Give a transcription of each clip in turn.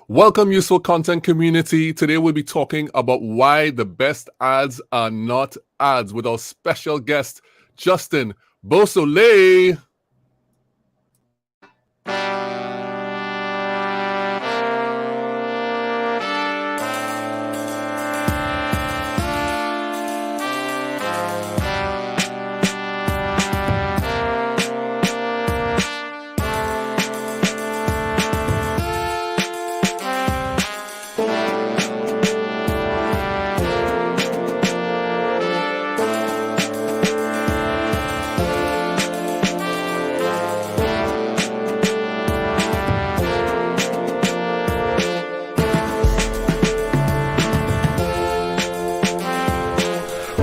Welcome, useful content community. Today we'll be talking about why the best ads are not ads with our special guest, Justin Beausoleil.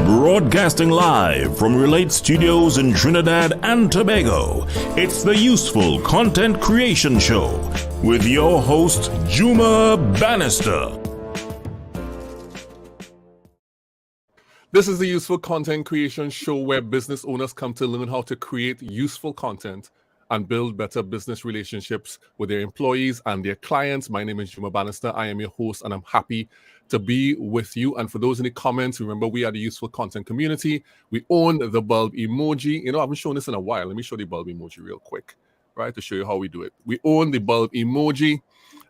Broadcasting live from Relate Studios in Trinidad and Tobago, it's the Useful Content Creation Show with your host, Juma Bannister. This is the Useful Content Creation Show where business owners come to learn how to create useful content and build better business relationships with their employees and their clients. My name is Juma Bannister. I am your host, and I'm happy to be with you. And for those in the comments, remember, we are the Useful Content community. We own the bulb emoji. I haven't shown this in a while. Let me show the bulb emoji real quick, right, to show you how we do it. We own the bulb emoji.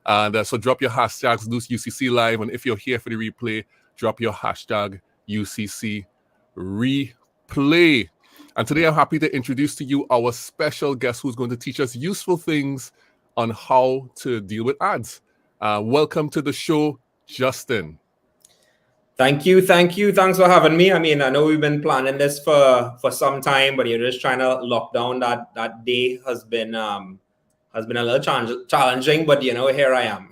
And so drop your hashtags, do UCC Live. And if you're here for the replay, drop your hashtag UCC Replay. And today I'm happy to introduce to you our special guest who's going to teach us useful things on how to deal with ads. Welcome to the show, Justin. Thank you. Thanks for having me. I mean, I know we've been planning this for some time, but you're just trying to lock down that day has been a little challenging, but here I am.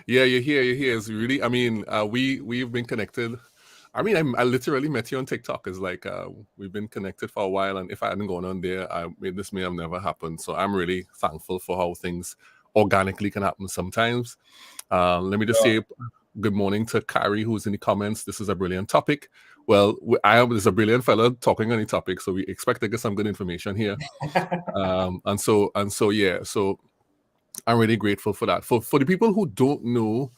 Yeah, you're here. It's really, we've been connected. I literally met you on TikTok. It's like we've been connected for a while, and if I hadn't gone on there, this may have never happened. So I'm really thankful for how things organically can happen sometimes. Let me just say good morning to Carrie, who's in the comments. This is a brilliant topic. Well, there's a brilliant fella talking on the topic, so we expect to get some good information here. So I'm really grateful for that. For the people who don't know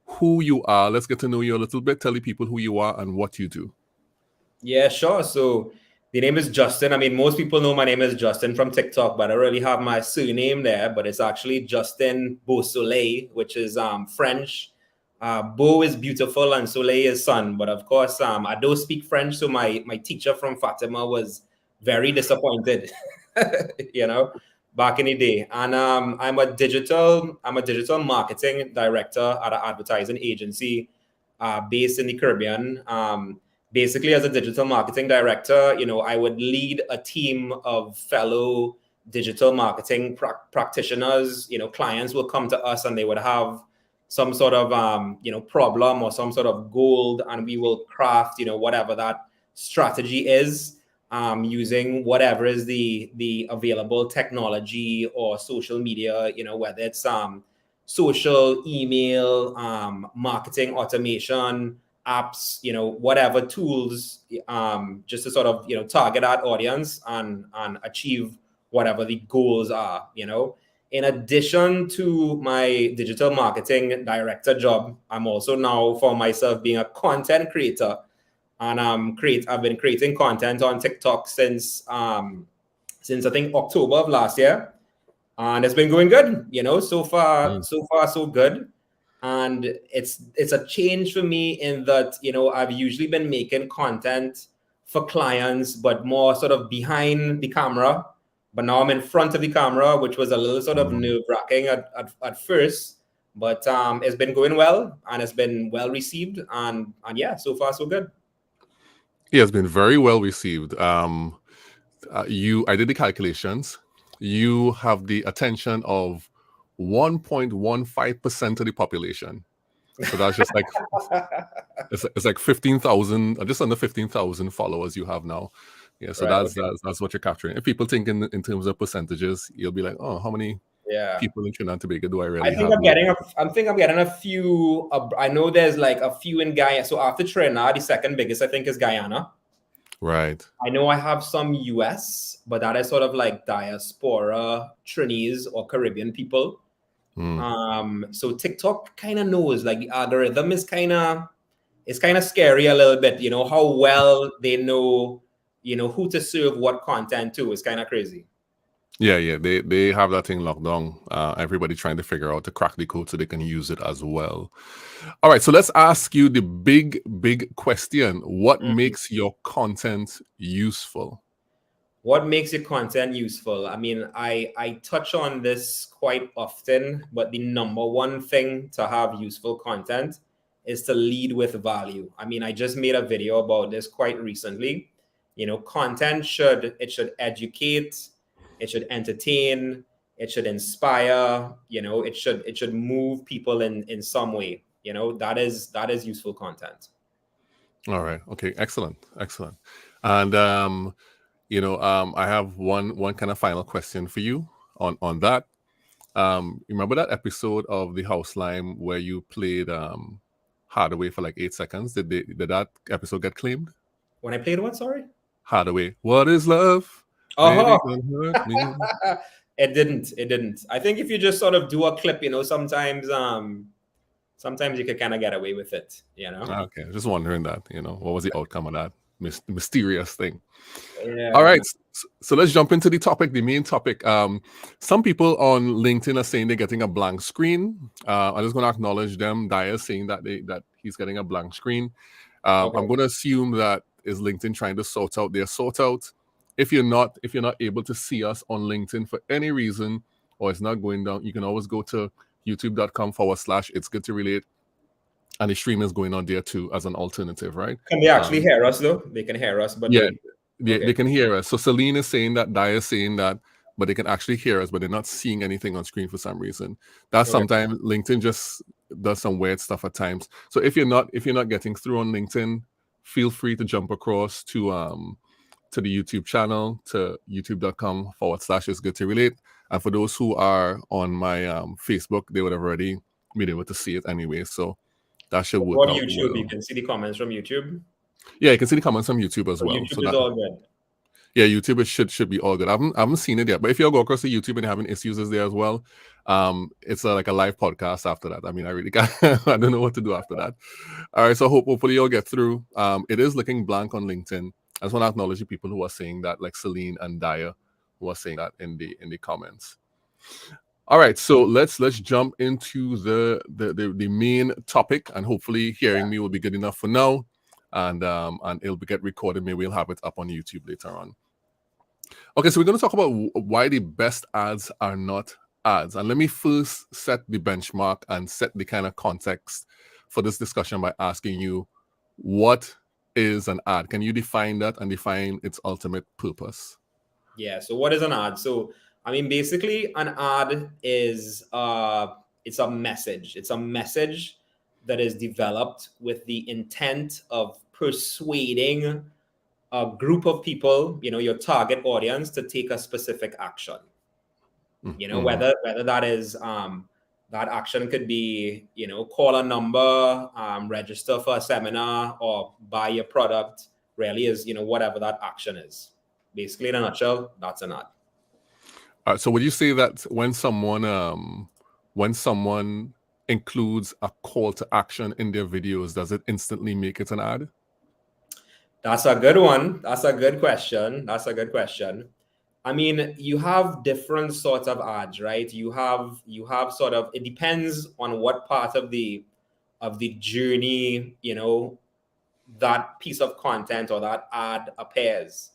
who you are, let's get to know you a little bit. Tell the people who you are and what you do. Yeah, sure. So the name is Justin. I mean, most people know my name is Justin from TikTok, but I don't really have my surname there, but it's actually Justin Beausoleil, which is French. Beau is beautiful and Soleil is sun. But of course, I don't speak French. So my teacher from Fatima was very disappointed, back in the day. And I'm a digital marketing director at an advertising agency based in the Caribbean. Basically, as a digital marketing director, I would lead a team of fellow digital marketing practitioners. Clients will come to us and they would have some sort of problem or some sort of goal, and we will craft whatever that strategy is. Using whatever is the available technology or social media, whether it's social, email, marketing automation, apps, whatever tools, just to sort of, target that audience and achieve whatever the goals are, In addition to my digital marketing director job, I'm also now for myself being a content creator. And I've been creating content on TikTok since I think October of last year, and it's been going good. So far so good. And it's a change for me in that I've usually been making content for clients, but more sort of behind the camera. But now I'm in front of the camera, which was a little sort of nerve-wracking at first. But it's been going well, and it's been well received, and yeah, so far so good. Yeah, it's been very well received. I did the calculations. You have the attention of 1.15% of the population. So that's just like it's like 15,000, just under 15,000 followers you have now. Yeah, so right, that's what you're capturing. If people think in terms of percentages, you'll be like, oh, how many people in Trinidad and Tobago do I really have? I think I'm getting a few. I know there's like a few in Guyana. So after Trinidad, the second biggest I think is Guyana. Right. I know I have some US, but that is sort of like diaspora Trinese or Caribbean people. So TikTok kind of knows, like the algorithm is kind of scary a little bit, you know, how well they know, you know, who to serve what content to is kind of crazy. Yeah, they have that thing locked down. Everybody trying to figure out to crack the code so they can use it as well. All right, so let's ask you the big question. What makes your content useful? What makes your content useful? I mean, I touch on this quite often, but the number one thing to have useful content is to lead with value. I mean, I just made a video about this quite recently. You know, content should educate, it should entertain, it should inspire, you know, it should move people in some way. You know, that is useful content. All right. Okay. Excellent. And I have one kind of final question for you on that. Remember that episode of the House Lime where you played Hardaway for like 8 seconds? Did that episode get claimed? When I played what? Sorry. Hardaway. What is love? Uh-huh. Baby, don't hurt me. It didn't. I think if you just sort of do a clip, you know, sometimes you could kind of get away with it, you know. Okay, just wondering that, what was the outcome of that mysterious thing? Yeah. All right, so let's jump into the main topic. Some people on LinkedIn are saying they're getting a blank screen. I'm just going to acknowledge them. Dyer saying that he's getting a blank screen. Okay. I'm going to assume that is LinkedIn trying to sort out their sort out. If you're not able to see us on LinkedIn for any reason, or it's not going down, you can always go to youtube.com/it's good to relate, and the stream is going on there too as an alternative, right? Can they actually hear us though? They can hear us, but they can hear us. So Celine is saying that, Dyer is saying that, but they can actually hear us, but they're not seeing anything on screen for some reason. That's sometimes LinkedIn just does some weird stuff at times. So if you're not getting through on LinkedIn, feel free to jump across to the YouTube channel, to youtube.com/it's good to relate. And for those who are on my Facebook, they would have already been able to see it anyway. So that should work out. YouTube, well. You can see the comments from YouTube. Yeah, you can see the comments from YouTube as well. YouTube so is all good. Yeah, YouTube should be all good. I haven't seen it yet, but if you go across to YouTube and you're having issues there as well, it's like a live podcast after that. I mean, I really can't, I don't know what to do after that. All right, so hopefully you'll get through. It is looking blank on LinkedIn. I just want to acknowledge the people who are saying that, like Celine and Dyer, who are saying that in the comments. All right, so let's jump into the main topic, and hopefully hearing me will be good enough for now, and it'll get recorded. Maybe we'll have it up on YouTube later on. Okay, so we're going to talk about why the best ads are not ads, and let me first set the benchmark and set the kind of context for this discussion by asking you, what is an ad? Can you define that and define its ultimate purpose? Yeah. So what is an ad? So I mean, basically, an ad is it's a message. It's a message that is developed with the intent of persuading a group of people, you know, your target audience, to take a specific action. You know, whether that is that action could be, you know, call a number, register for a seminar, or buy your product. Really is, you know, whatever that action is. Basically, in a nutshell, that's an ad. So would you say that when someone includes a call to action in their videos, does it instantly make it an ad? That's a good one. That's a good question. I mean, you have different sorts of ads, right? You have sort of, it depends on what part of the journey, you know, that piece of content or that ad appears.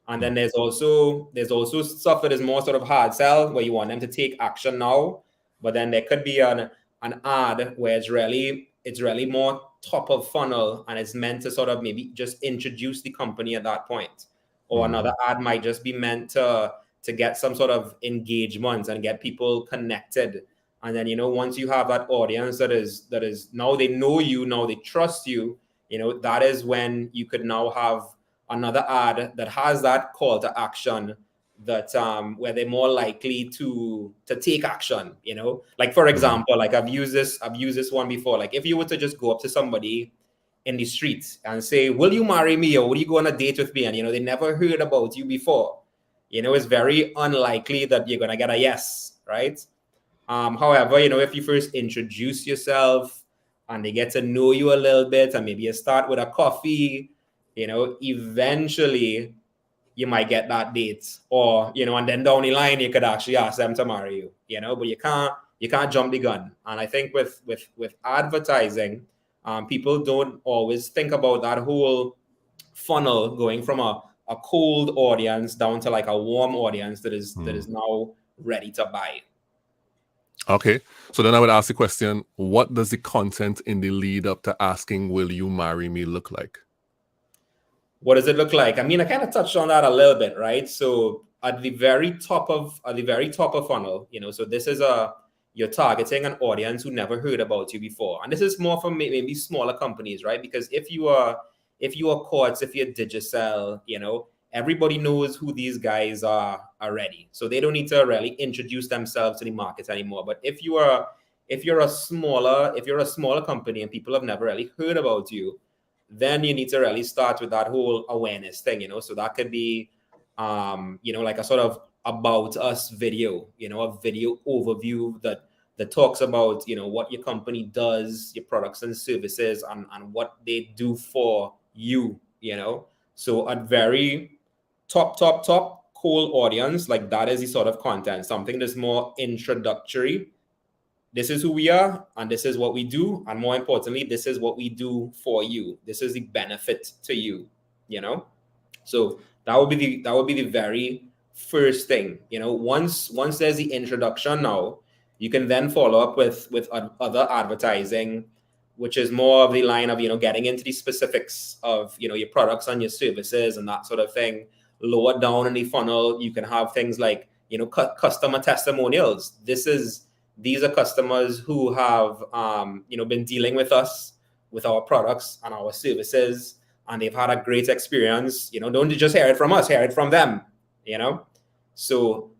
And then there's also stuff that is more sort of hard sell, where you want them to take action now. But then there could be an ad where it's really more top of funnel, and it's meant to sort of maybe just introduce the company at that point. Or another ad might just be meant to get some sort of engagement and get people connected. And then, you know, once you have that audience that is now they know you, now they trust you, you know, that is when you could now have another ad that has that call to action, that where they're more likely to take action, you know. Like, for example, like I've used this one before. Like, if you were to just go up to somebody in the street and say, will you marry me, or will you go on a date with me? And, you know, they never heard about you before. You know, it's very unlikely that you're going to get a yes, right? However, if you first introduce yourself and they get to know you a little bit, and maybe you start with a coffee, eventually you might get that date, or and then down the line you could actually ask them to marry you, but you can't jump the gun. And I think with advertising, people don't always think about that whole funnel going from a cold audience down to like a warm audience that is now ready to buy. Okay, so then I would ask the question, what does the content in the lead up to asking will you marry me look like? What does it look like? I mean, I kind of touched on that a little bit, right? So at the very top of funnel, so this is you're targeting an audience who never heard about you before. And this is more for maybe smaller companies, right? Because if you are Quartz, if you're Digicel, everybody knows who these guys are already. So they don't need to really introduce themselves to the market anymore. But if you're a smaller company and people have never really heard about you, then you need to really start with that whole awareness thing, So that could be, like a sort of about us video, a video overview that talks about, what your company does, your products and services, and what they do for you, So at very top cold audience, like that is the sort of content, something that's more introductory. This is who we are, and this is what we do, and more importantly, this is what we do for you. This is the benefit to you, So that would be the very first thing, Once there's the introduction, now you can then follow up with other advertising, which is more of the line of getting into the specifics of your products and your services and that sort of thing. Lower down in the funnel, you can have things like customer testimonials. These are customers who have been dealing with us, with our products and our services, and they've had a great experience. Don't just hear it from us, hear it from them. So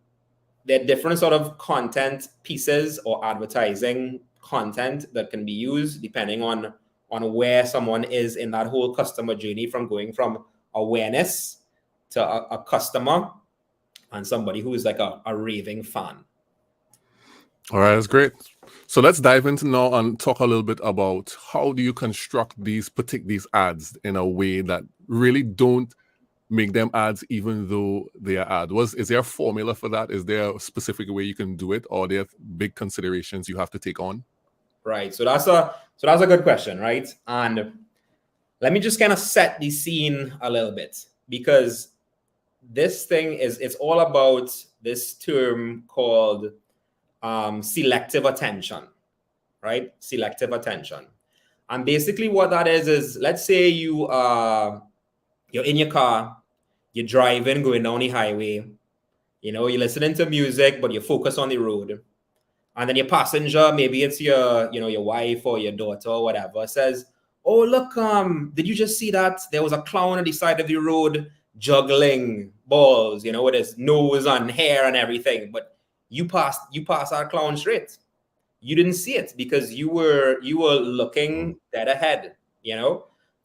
there are different sort of content pieces or advertising content that can be used depending on where someone is in that whole customer journey, from going from awareness to a customer and somebody who is like a raving fan. All right, that's great. So let's dive into now and talk a little bit about how do you construct these ads in a way that really don't make them ads even though they are ads. Is there a formula for that? Is there a specific way you can do it, or are there big considerations you have to take on? Right. So that's a good question, right? And let me just kind of set the scene a little bit, because this thing it's all about this term called selective attention, right? Selective attention. And basically what that is let's say you're in your car, you're driving, going down the highway, you're listening to music, but you're focused on the road. And then your passenger, maybe it's your wife or your daughter or whatever, says, "Oh, look, did you just see that? There was a clown on the side of the road juggling balls, with his nose and hair and everything. But you passed our clown straight. You didn't see it because you were looking dead ahead,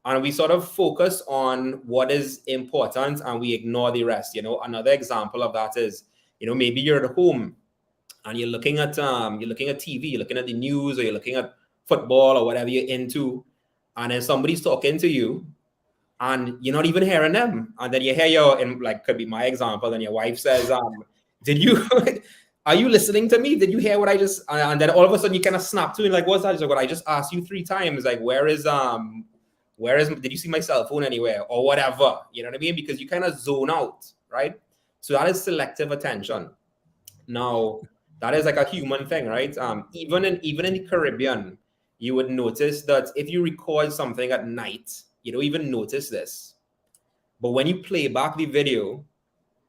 And we sort of focus on what is important and we ignore the rest. Another example of that is, maybe you're at home and you're looking at TV, you're looking at the news, or you're looking at football or whatever you're into, and then somebody's talking to you and you're not even hearing them. And then you hear could be my example, and your wife says, are you listening to me? Did you hear what I just, and then all of a sudden you kind of snap to it, like, what's that? She's like, what I just asked you 3 times, like, did you see my cell phone anywhere or whatever? You know what I mean? Because you kind of zone out, right? So that is selective attention. Now, that is like a human thing, right? Even in the Caribbean, you would notice that if you record something at night, you don't even notice this. But when you play back the video,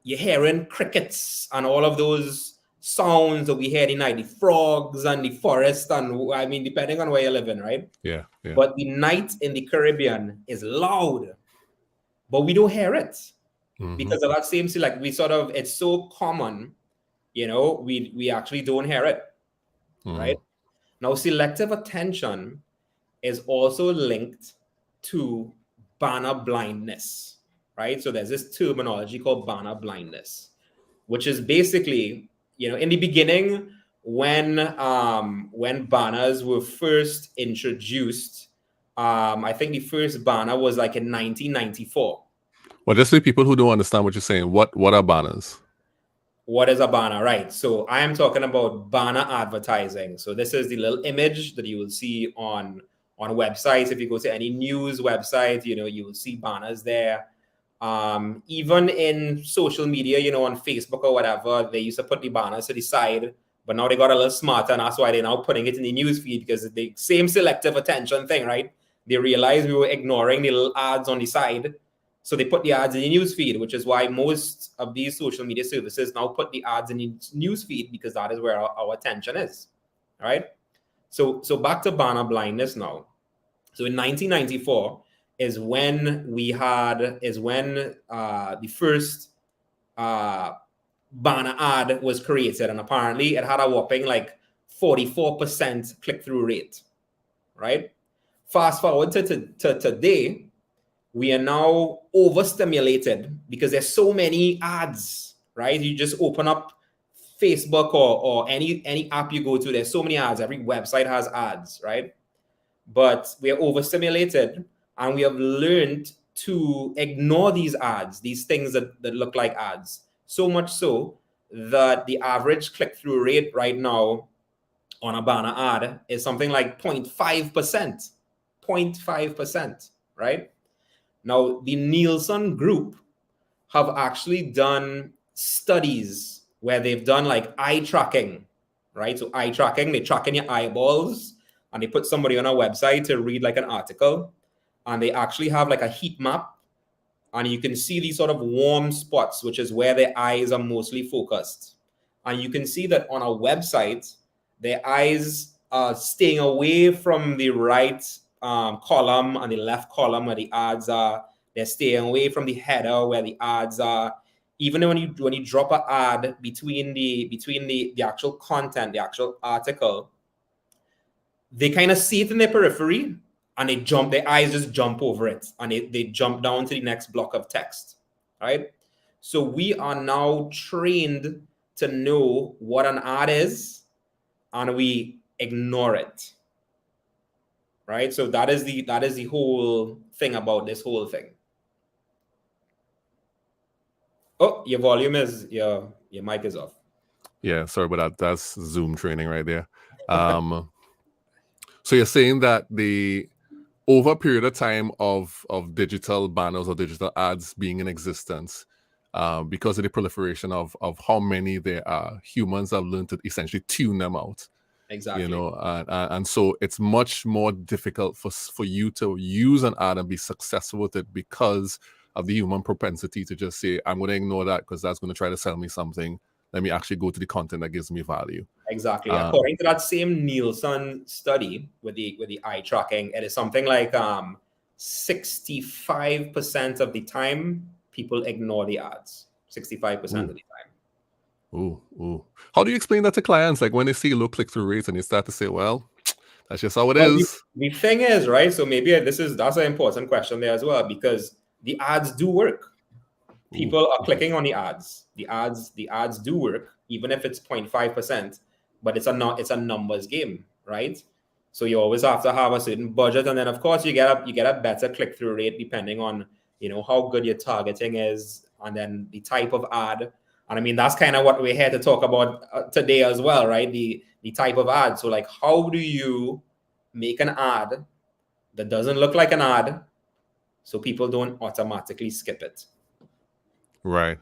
you're hearing crickets and all of those sounds that we hear in night, the frogs and the forest, and I mean, depending on where you're living, right? Yeah. But the night in the Caribbean is loud, but we don't hear it because of that same, it's so common, we actually don't hear it, right? Now, selective attention is also linked to banner blindness, right? So there's this terminology called banner blindness, which is basically, in the beginning, when banners were first introduced. I think the first banner was like in 1994. Well, just for people who don't understand what you're saying, what are banners? What is a banner? Right. So I am talking about banner advertising. So this is the little image that you will see on websites. If you go to any news website, you will see banners there. Even in social media, on Facebook or whatever, they used to put the banners to the side, but now they got a little smarter, and that's why they're now putting it in the news feed, because the same selective attention thing, right? They realized we were ignoring the little ads on the side. So they put the ads in the news feed, which is why most of these social media services now put the ads in the news feed, because that is where our attention is, right? So back to banner blindness now. So in 1994 is when the first banner ad was created, and apparently it had a whopping like 44% click-through rate, right? Fast forward to today, we are now overstimulated because there's so many ads, right? You just open up Facebook or any app you go to, there's so many ads. Every website has ads, right? But we are overstimulated, and we have learned to ignore these ads, these things that look like ads. So much so that the average click-through rate right now on a banner ad is something like 0.5%. 0.5%, right? Now, the Nielsen Group have actually done studies where they've done like eye tracking, right? So eye tracking, they track in your eyeballs, and they put somebody on a website to read like an article, and they actually have like a heat map, and you can see these sort of warm spots, which is where their eyes are mostly focused. And you can see that on a website, their eyes are staying away from the right column and the left column where the ads are. They're staying away from the header where the ads are. Even when you drop an ad between the actual content, the actual article, they kind of see it in their periphery, and their eyes just jump over it, and they jump down to the next block of text, right? So we are now trained to know what an ad is, and we ignore it, right? So that is the whole thing about this whole thing. Oh, your mic is off. Yeah, sorry about that. That's Zoom training right there. So you're saying that over a period of time of digital banners or digital ads being in existence, because of the proliferation of how many there are, humans have learned to essentially tune them out. Exactly. And so it's much more difficult for you to use an ad and be successful with it, because of the human propensity to just say, I'm going to ignore that because that's going to try to sell me something. Let me actually go to the content that gives me value. Exactly. According to that same Nielsen study with the eye tracking, it is something like 65% of the time people ignore the ads. 65% of the time. Ooh. How do you explain that to clients? Like when they see low click-through rates and you start to say, well, that's just how it is. The thing is, right? So maybe that's an important question there as well, because the ads do work. People are clicking on the ads. The ads do work, even if it's 0.5%, but it's a numbers game, right? So you always have to have a certain budget, and then of course you get a better click-through rate depending on how good your targeting is, and then the type of ad. And I mean, that's kind of what we're here to talk about today as well, right? The type of ad. So like, how do you make an ad that doesn't look like an ad so people don't automatically skip it? Right.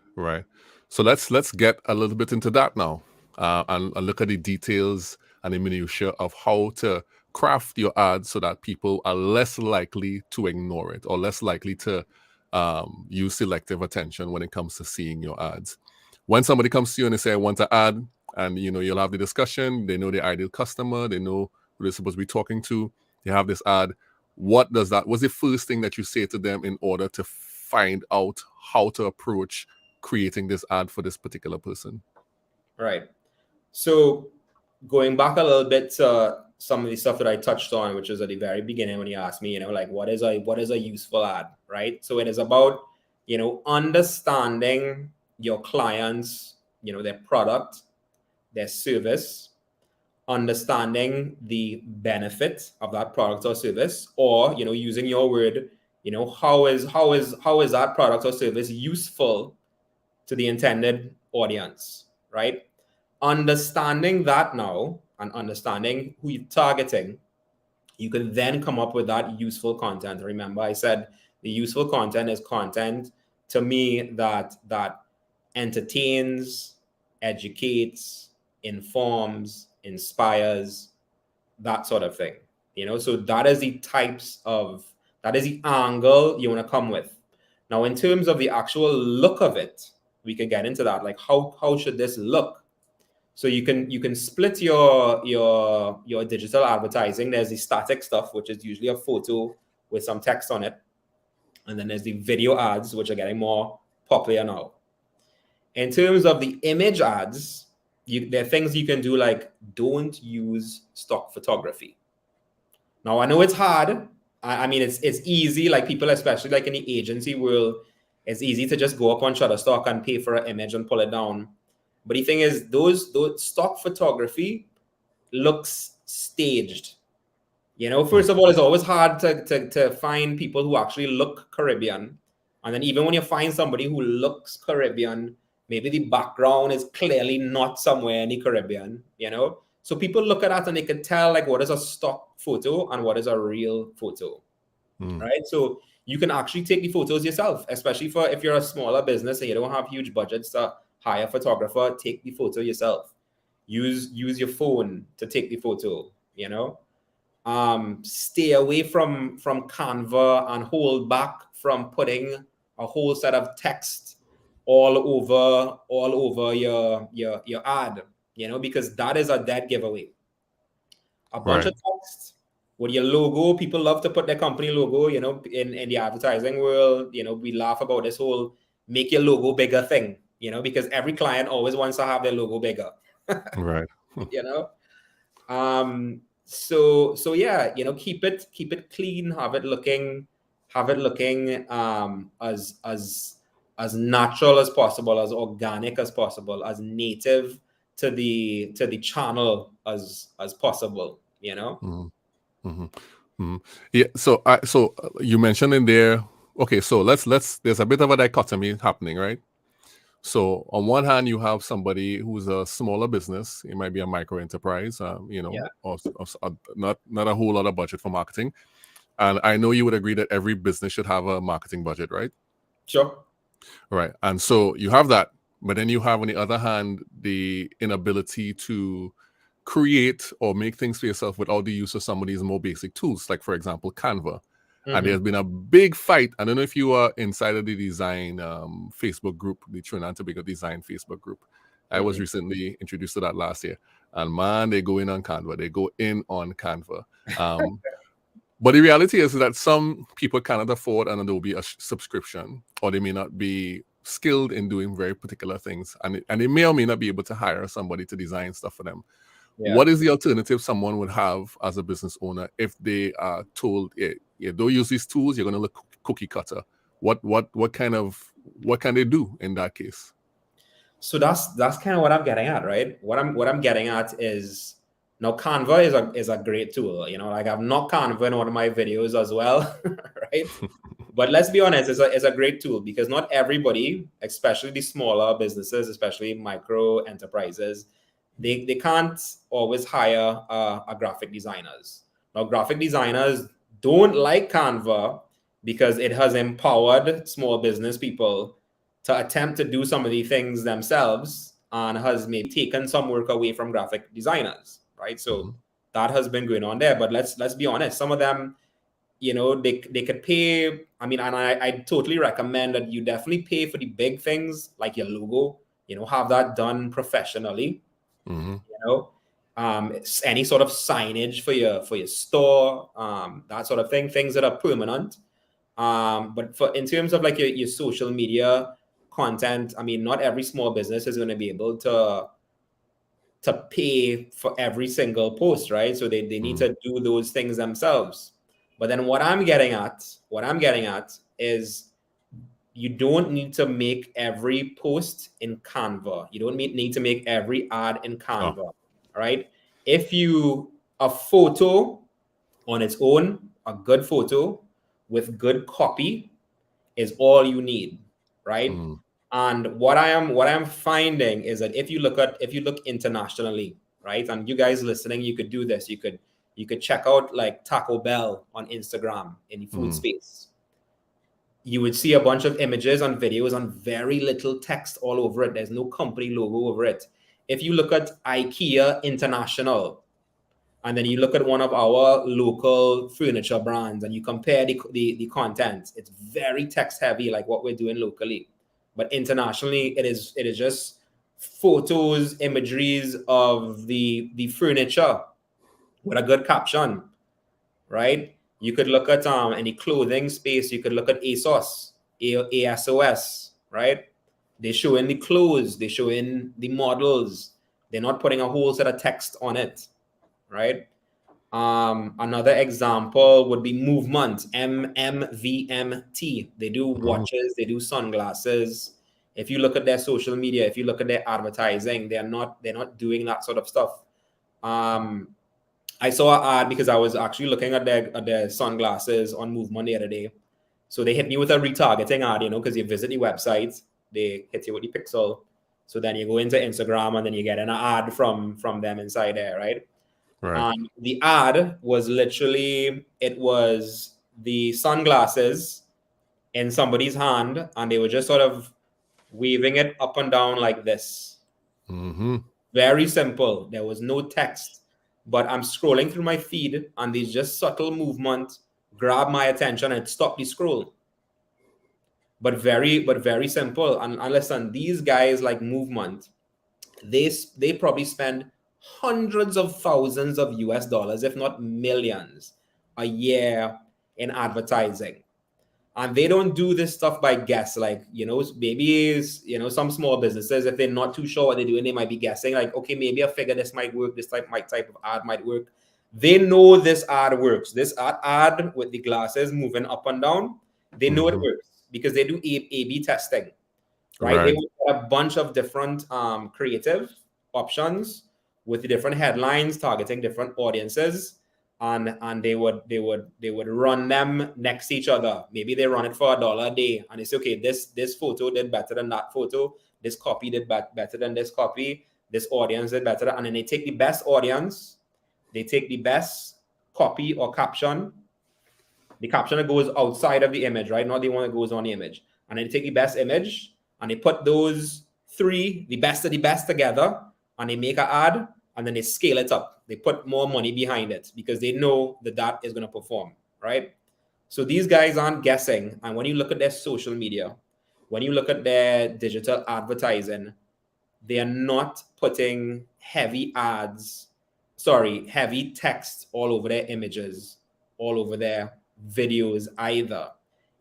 So let's get a little bit into that now, and look at the details and the minutiae of how to craft your ad so that people are less likely to ignore it, or less likely to use selective attention when it comes to seeing your ads. When somebody comes to you and they say, I want an ad, and you'll have the discussion, they know the ideal customer, they know who they're supposed to be talking to, they have this ad. What's the first thing that you say to them in order to find out how to approach creating this ad for this particular person? Right. So going back a little bit to some of the stuff that I touched on, which was at the very beginning when you asked me, like what is a useful ad, right? So it is about, understanding your clients, their product, their service, understanding the benefit of that product or service, or using your word, how is that product or service useful to the intended audience, right? Understanding that now and understanding who you're targeting, you can then come up with that useful content. Remember, I said the useful content is content to me that entertains, educates, informs, inspires, that sort of thing. So that is the angle you want to come with. Now, in terms of the actual look of it, we can get into that. Like how should this look? So you can split your digital advertising. There's the static stuff, which is usually a photo with some text on it. And then there's the video ads, which are getting more popular now. In terms of the image ads, there are things you can do, like don't use stock photography. Now, I know it's hard. I mean, it's easy. Like people, especially like in the agency world, it's easy to just go up on Shutterstock and pay for an image and pull it down. But the thing is, those stock photography looks staged. First of all, it's always hard to find people who actually look Caribbean. And then even when you find somebody who looks Caribbean, maybe the background is clearly not somewhere in the Caribbean, So people look at that and they can tell like what is a stock photo and what is a real photo, right? So you can actually take the photos yourself, especially if you're a smaller business and you don't have huge budgets to hire a photographer. Take the photo yourself. Use your phone to take the photo, Stay away from Canva and hold back from putting a whole set of text all over your ad, because that is a dead giveaway. A bunch of text with your logo. People love to put their company logo, in the advertising world. We laugh about this whole make your logo bigger thing, because every client always wants to have their logo bigger. Right. So yeah, keep it clean, have it looking as natural as possible, as organic as possible, as native to the channel as possible, Yeah. So you mentioned in there. Okay. So let's. There's a bit of a dichotomy happening, right? So on one hand, you have somebody who's a smaller business. It might be a micro enterprise, or not a whole lot of budget for marketing. And I know you would agree that every business should have a marketing budget, right? Sure. Right. And so you have that, but then you have on the other hand the inability to create or make things for yourself without the use of some of these more basic tools, like for example Canva. And there's been a big fight. I don't know if you are inside of the design Facebook group, the Trinidad and Tobago Design Facebook group. I was recently introduced to that last year. And man, they go in on Canva. But the reality is that some people cannot afford an Adobe subscription, or they may not be skilled in doing very particular things. And they may or may not be able to hire somebody to design stuff for them. Yeah. What is the alternative someone would have as a business owner if they are told, don't use these tools, you're going to look cookie cutter? What can they do in that case? So that's kind of what I'm getting at, right? What I'm getting at is, now Canva is a great tool. Like I've knocked Canva in one of my videos as well, right? But let's be honest, it's a great tool, because not everybody, especially the smaller businesses, especially micro enterprises, they can't always hire a graphic designers. Now, graphic designers don't like Canva because it has empowered small business people to attempt to do some of the things themselves, and has maybe taken some work away from graphic designers, right? So that has been going on there. But let's be honest, some of them, they could pay. I mean, and I totally recommend that you definitely pay for the big things like your logo, have that done professionally. Any sort of signage for your store, that sort of things that are permanent. But in terms of like your social media content, I mean, not every small business is going to be able to pay for every single post, right? So they need to do those things themselves. But then what I'm getting at is, you don't need to make every post in Canva. You don't need to make every ad in Canva, right? a photo on its own, a good photo with good copy is all you need, right? And what I am finding is that if you look internationally, right? And you guys listening, you could do this. You could check out like Taco Bell on Instagram in the food space. You would see a bunch of images and videos and very little text all over it. There's no company logo over it. If you look at IKEA International, and then you look at one of our local furniture brands and you compare the content, it's very text heavy, like what we're doing locally. But internationally, it is just photos, imageries of the furniture with a good caption, right? You could look at any clothing space. You could look at ASOS, ASOS, right? They show in the clothes, they show in the models. They're not putting a whole set of text on it, right? Another example would be Movement, MMVMT. They do watches, they do sunglasses. If you look at their social media, if you look at their advertising, they're not doing that sort of stuff. I saw an ad because I was actually looking at their sunglasses on Movement the other day. So they hit me with a retargeting ad, because you visit the website, they hit you with the pixel. So then you go into Instagram and then you get an ad from them inside there, right? Right. The ad was literally, it was the sunglasses in somebody's hand, and they were just sort of waving it up and down like this. Very simple. There was no text, but I'm scrolling through my feed, and these just subtle movement grabbed my attention and stopped the scroll. But very simple. And listen, these guys like Movement, they probably spend hundreds of thousands of US dollars, if not millions, a year in advertising. And they don't do this stuff by guess. Like, maybe some small businesses, if they're not too sure what they're doing, they might be guessing like, okay, maybe I figure this might work. This type of ad might work. They know this ad works. This ad with the glasses moving up and down, they know it works because they do A/B testing, right? They have a bunch of different creative options with the different headlines targeting different audiences, and they would run them next to each other. Maybe they run it for $1 a day, and it's okay. This photo did better than that photo. This copy did better than this copy. This audience did better, and then they take the best audience, they take the best copy or caption, the caption that goes outside of the image, right? Not the one that goes on the image, and then they take the best image and they put those three, the best of the best, together, and they make an ad, and then they scale it up. They put more money behind it because they know that is going to perform, right? So these guys aren't guessing. And when you look at their social media, when you look at their digital advertising, they are not putting heavy text all over their images, all over their videos either.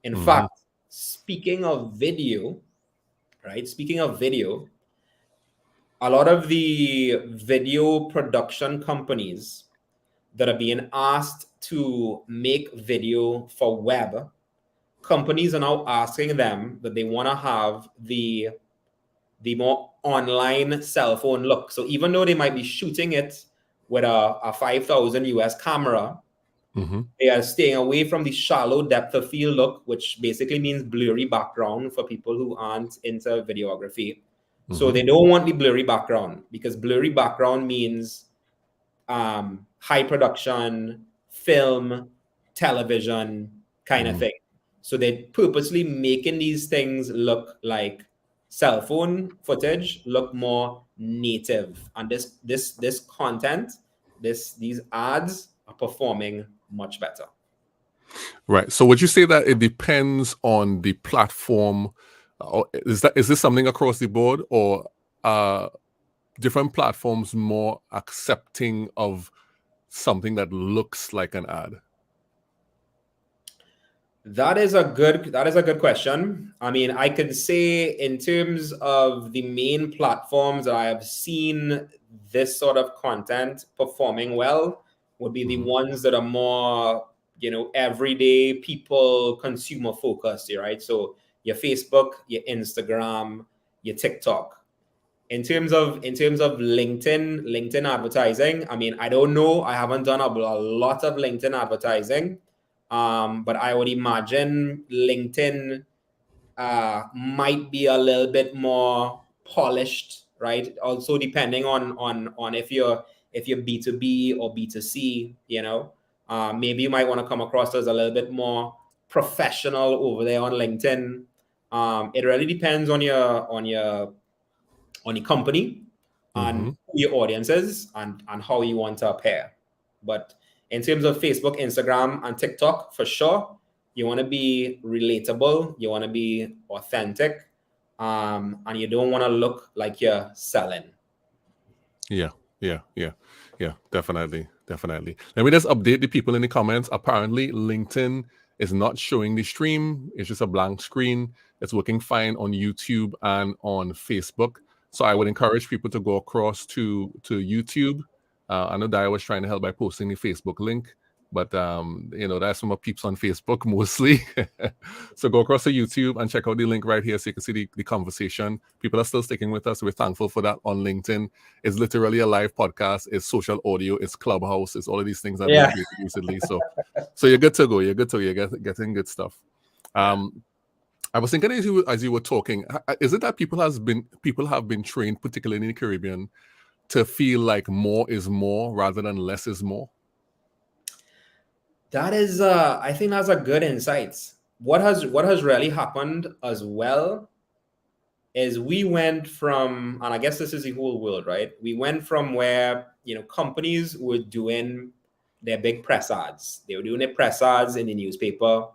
In fact, speaking of video, right? Speaking of video, a lot of the video production companies that are being asked to make video for web, companies are now asking them that they want to have the more online cell phone look. So even though they might be shooting it with a 5,000 US camera, they are staying away from the shallow depth of field look, which basically means blurry background for people who aren't into videography. So they don't want the blurry background because blurry background means high production, film, television kind of thing. So they're purposely making these things look like cell phone footage, look more native. And this content, these ads are performing much better. Right. So would you say that it depends on the platform? Is this something across the board, or different platforms more accepting of something that looks like an ad? That is a good question. I mean, I could say in terms of the main platforms that I have seen this sort of content performing well would be the ones that are more, everyday people, consumer focused, right? So your Facebook, your Instagram, your TikTok. In terms of LinkedIn advertising, I mean, I don't know. I haven't done a lot of LinkedIn advertising, but I would imagine LinkedIn might be a little bit more polished, right? Also depending on if you're B2B or B2C, you know, maybe you might want to come across as a little bit more professional over there on LinkedIn. It really depends on your company and who your audience is and how you want to appear. But in terms of Facebook, Instagram, and TikTok, for sure, you want to be relatable, you want to be authentic, and you don't want to look like you're selling. Yeah, definitely. Let me just update the people in the comments. Apparently, LinkedIn is not showing the stream. It's just a blank screen. It's working fine on YouTube and on Facebook. So I would encourage people to go across to YouTube. I know Daya was trying to help by posting the Facebook link, but there's some peeps on Facebook mostly. So go across to YouTube and check out the link right here so you can see the conversation. People are still sticking with us. We're thankful for that on LinkedIn. It's literally a live podcast. It's social audio. It's Clubhouse. It's all of these things that we've created recently. So you're good to go. You're getting good stuff. I was thinking as you were talking, is it that people have been trained, particularly in the Caribbean, to feel like more is more rather than less is more? That is, I think that's a good insight. What has really happened as well is we went from, and I guess this is the whole world, right? We went from where, companies were doing their big press ads. They were doing their press ads in the newspaper.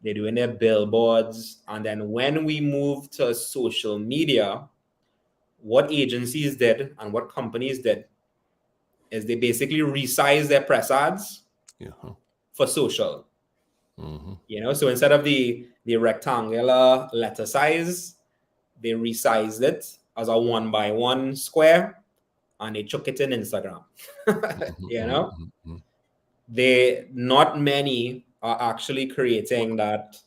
They're doing their billboards. And then when we moved to social media, what agencies did and what companies did is they basically resized their press ads for social. So instead of the rectangular letter size, they resized it as a 1x1 square and they chuck it in Instagram. Not many are actually creating that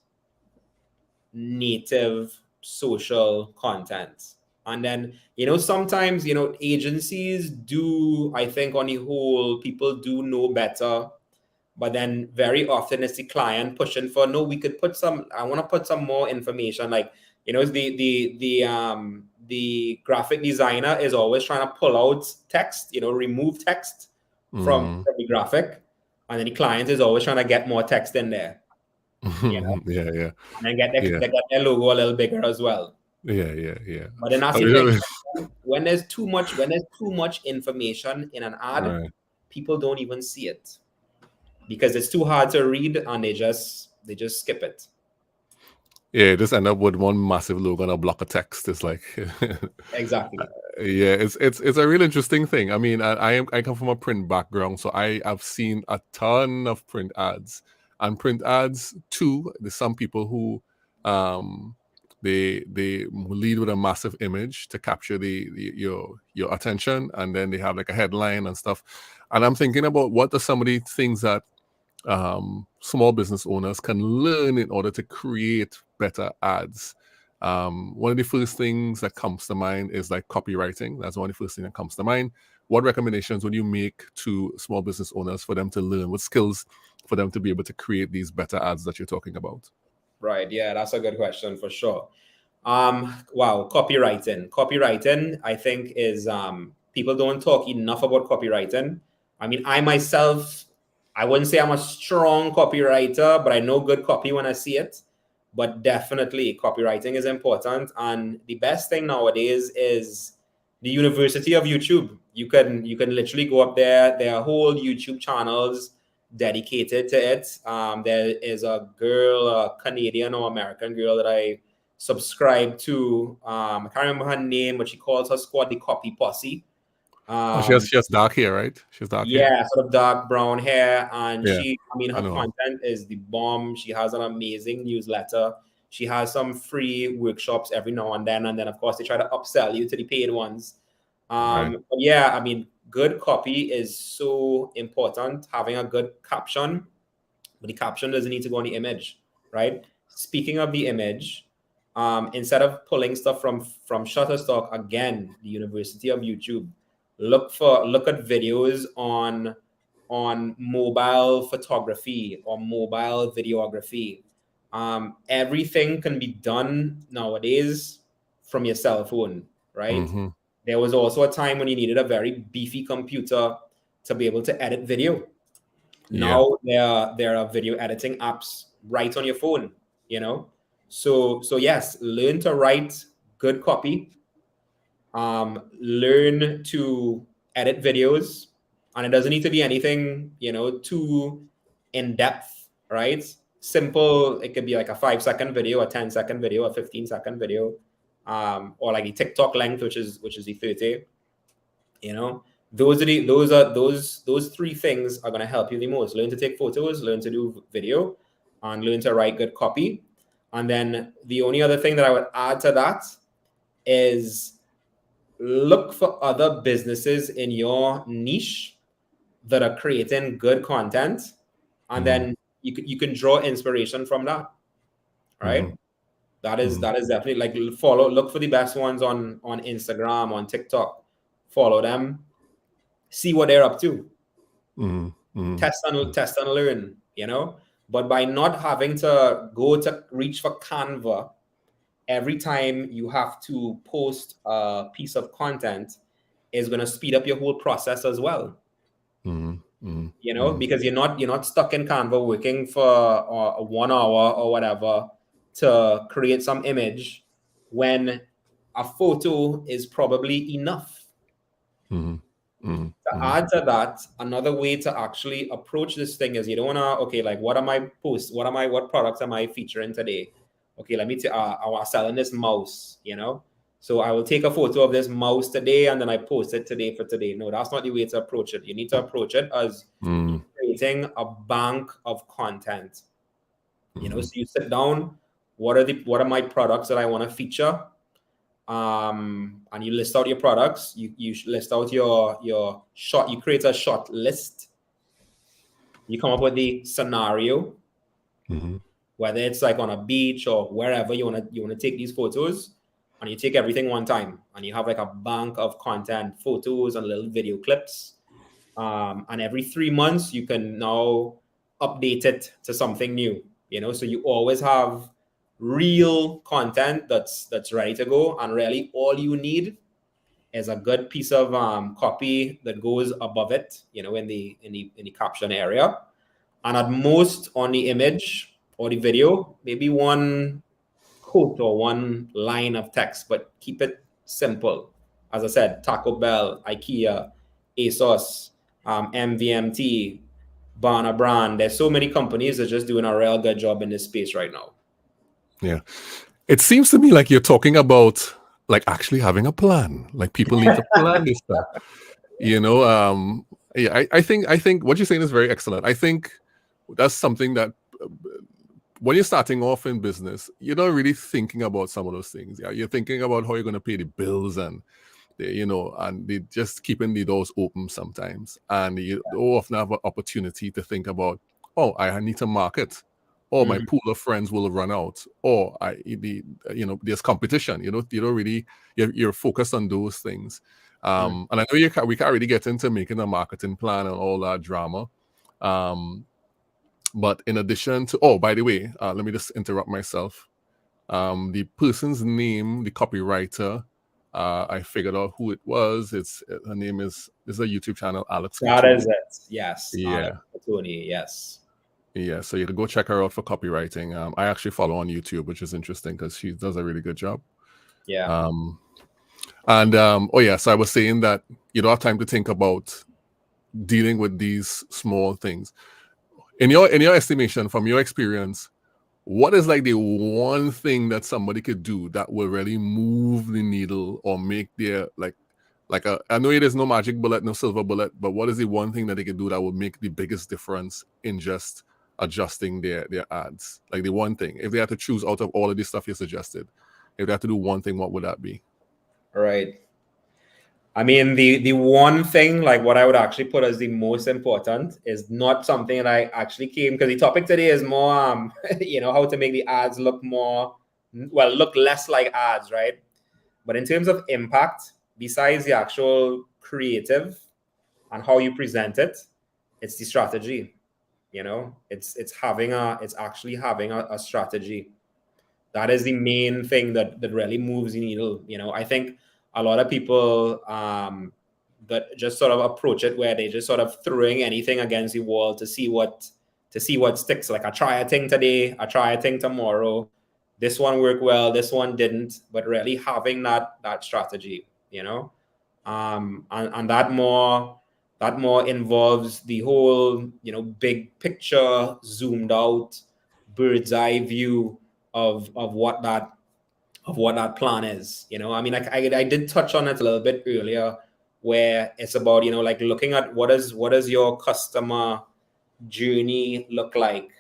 native social content. And then, sometimes, agencies do, I think on the whole, people do know better. But then very often it's the client pushing for, no, we could I want to put some more information. Like, the graphic designer is always trying to pull out text, remove text from the graphic. And then the client is always trying to get more text in there. Yeah. And then get their logo a little bigger as well. Yeah. But then that's the thing. When there's too much information in an ad, people don't even see it because it's too hard to read and they just skip it. Yeah, just end up with one massive logo and a block of text. It's like exactly. It's a real interesting thing. I mean, I come from a print background, so I have seen a ton of print ads. And print ads too, there's some people who they lead with a massive image to capture your attention, and then they have like a headline and stuff. And I'm thinking about what are some of the things that small business owners can learn in order to create better ads. One of the first things that comes to mind is like copywriting. That's one of the first things that comes to mind. What recommendations would you make to small business owners for them to learn? What skills for them to be able to create these better ads that you're talking about? Right. Yeah, that's a good question for sure. Wow, copywriting. Copywriting, I think, is people don't talk enough about copywriting. I mean, I myself, I wouldn't say I'm a strong copywriter, but I know good copy when I see it. But definitely copywriting is important. And the best thing nowadays is the University of YouTube. You can literally go up there. There are whole YouTube channels dedicated to it. There is a girl, a Canadian or American girl that I subscribe to. I can't remember her name, but she calls her squad the Copy Posse. She has dark hair, right? She's dark hair. Yeah, sort of dark brown hair. And her content is the bomb. She has an amazing newsletter. She has some free workshops every now and then. And then, of course, they try to upsell you to the paid ones. But yeah, I mean, good copy is so important. Having a good caption, but the caption doesn't need to go on the image, right? Speaking of the image, instead of pulling stuff from Shutterstock, again, the University of YouTube, look at videos on mobile photography or mobile videography. Everything can be done nowadays from your cell phone, right? Mm-hmm. There was also a time when you needed a very beefy computer to be able to edit video. Now there are video editing apps right on your phone, you know. So yes, learn to write good copy. Learn to edit videos, and it doesn't need to be anything, you know, too in depth, right? Simple. It could be like a 5-second video, a 10-second video, a 15-second video, or like the TikTok length, which is the 30. You know, those three things are going to help you the most. Learn to take photos, learn to do video, and learn to write good copy. And then the only other thing that I would add to that is look for other businesses in your niche that are creating good content, and then you can draw inspiration from that, right? That is definitely like look for the best ones on Instagram, on TikTok, follow them, see what they're up to, test and learn, you know. But by not having to reach for Canva every time you have to post a piece of content, is going to speed up your whole process as well. You know, because you're not stuck in Canva working for 1 hour or whatever to create some image when a photo is probably enough. To add to that, another way to actually approach this thing is, you don't want to, okay, like what products am I featuring today? Okay, let me I was selling this mouse, you know, so I will take a photo of this mouse today and then I post it today for today. No, that's not the way to approach it. You need to approach it as creating a bank of content. You know, so you sit down, what are my products that I want to feature? And you list out your products. You list out your shot. You create a shot list. You come up with the scenario, whether it's like on a beach or wherever you want to take these photos, and you take everything one time, and you have like a bank of content, photos and little video clips. And every 3 months you can now update it to something new. You know, so you always have real content that's ready to go, and really all you need is a good piece of copy that goes above it, you know, in the caption area, and at most on the image or the video, maybe one quote or one line of text, but keep it simple. As I said, Taco Bell, IKEA, ASOS, MVMT, Barna Brand. There's so many companies that are just doing a real good job in this space right now. Yeah. It seems to me like you're talking about like actually having a plan. Like people need to plan this stuff. You know, yeah, I think what you're saying is very excellent. I think that's something that when you're starting off in business, you're not really thinking about some of those things. Yeah, you're thinking about how you're going to pay the bills and they just keeping the doors open sometimes. And you often have an opportunity to think about, oh, I need to market, or my pool of friends will run out, or there's competition. You don't really, you're focused on those things. And I know we can't really get into making a marketing plan and all that drama. But in addition to, by the way, let me just interrupt myself. The person's name, the copywriter, I figured out who it was. Her name is a YouTube channel, Alex. That is it. Yes. Yeah. Tony. Yes. Yeah. So you can go check her out for copywriting. I actually follow on YouTube, which is interesting because she does a really good job. Yeah. So I was saying that you don't have time to think about dealing with these small things. In your estimation, from your experience, what is like the one thing that somebody could do that will really move the needle or make their I know there's no magic bullet, no silver bullet, but what is the one thing that they could do that would make the biggest difference in just adjusting their ads? Like the one thing, if they had to choose out of all of this stuff you suggested, if they had to do one thing, what would that be? Right. I mean, the one thing, like what I would actually put as the most important, is not something that I actually came, because the topic today is more, how to make the ads look more look less like ads, right? But in terms of impact, besides the actual creative and how you present it, it's the strategy. It's actually having a strategy. That is the main thing that really moves the needle. I think a lot of people that just sort of approach it where they just sort of throwing anything against the wall to see what sticks. Like, I try a thing today, I try a thing tomorrow. This one worked well, this one didn't. But really having that strategy, and that more involves the whole, big picture, zoomed out, bird's eye view of what that plan is. I mean, I did touch on it a little bit earlier, where it's about, like, looking at what does your customer journey look like.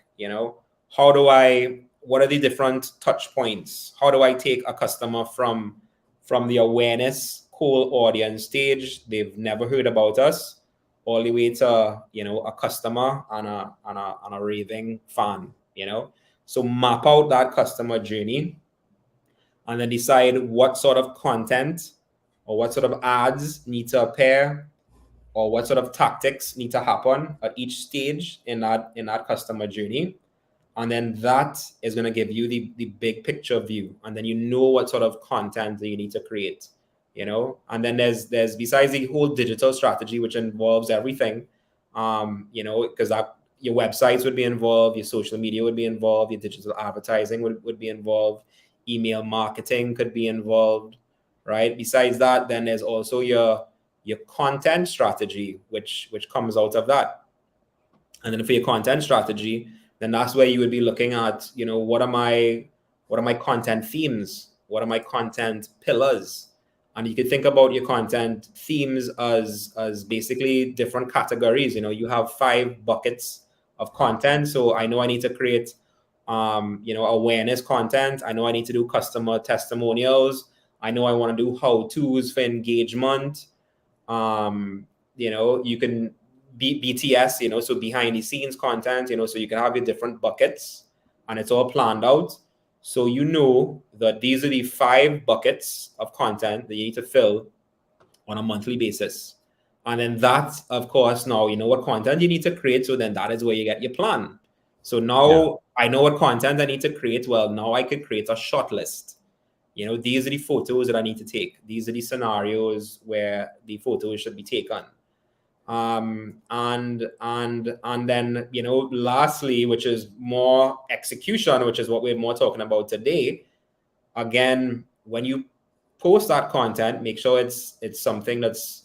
What are the different touch points? How do I take a customer from the awareness cold audience stage, they've never heard about us, all the way to a customer and a raving fan? So map out that customer journey, and then decide what sort of content or what sort of ads need to appear, or what sort of tactics need to happen at each stage in that customer journey. And then that is going to give you the big picture view, and then what sort of content that you need to create. And then there's besides the whole digital strategy, which involves everything, because your websites would be involved, your social media would be involved, your digital advertising would be involved, email marketing could be involved, right? Besides that, then there's also your content strategy, which comes out of that. And then for your content strategy, then that's where you would be looking at, what are my content themes? What are my content pillars? And you could think about your content themes as basically different categories. You have 5 buckets of content. So I know I need to create, awareness content. I know I need to do customer testimonials. I know I want to do how-tos for engagement. You can BTS, so behind the scenes content, so you can have your different buckets, and it's all planned out. So that these are the 5 buckets of content that you need to fill on a monthly basis. And then that, of course, now you know what content you need to create. So then that is where you get your plan. So now I know what content I need to create. Well, now I could create a short list. These are the photos that I need to take. These are the scenarios where the photos should be taken. And then, lastly, which is more execution, which is what we're more talking about today. Again, when you post that content, make sure it's something that's,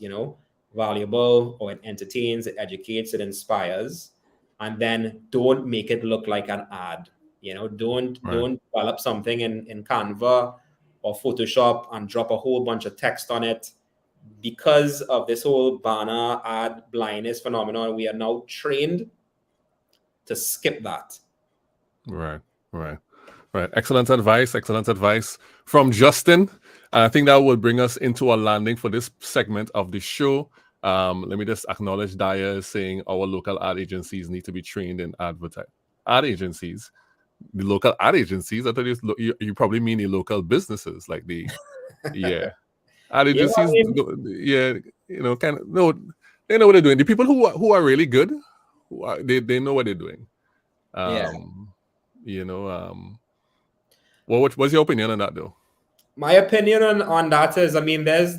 valuable, or it entertains, it educates, it inspires. And then don't make it look like an ad. Don't develop something in Canva or Photoshop and drop a whole bunch of text on it. Because of this whole banner ad blindness phenomenon, we are now trained to skip that. Right. Excellent advice from Justin. And I think that will bring us into a landing for this segment of the show. Let me just acknowledge Daya is saying our local ad agencies need to be trained in ad agencies. The local ad agencies, I thought you probably mean the local businesses, like the ad agencies. Kind of, no, they know what they're doing. The people who are really good, they know what they're doing. What's your opinion on that, though? My opinion on that is,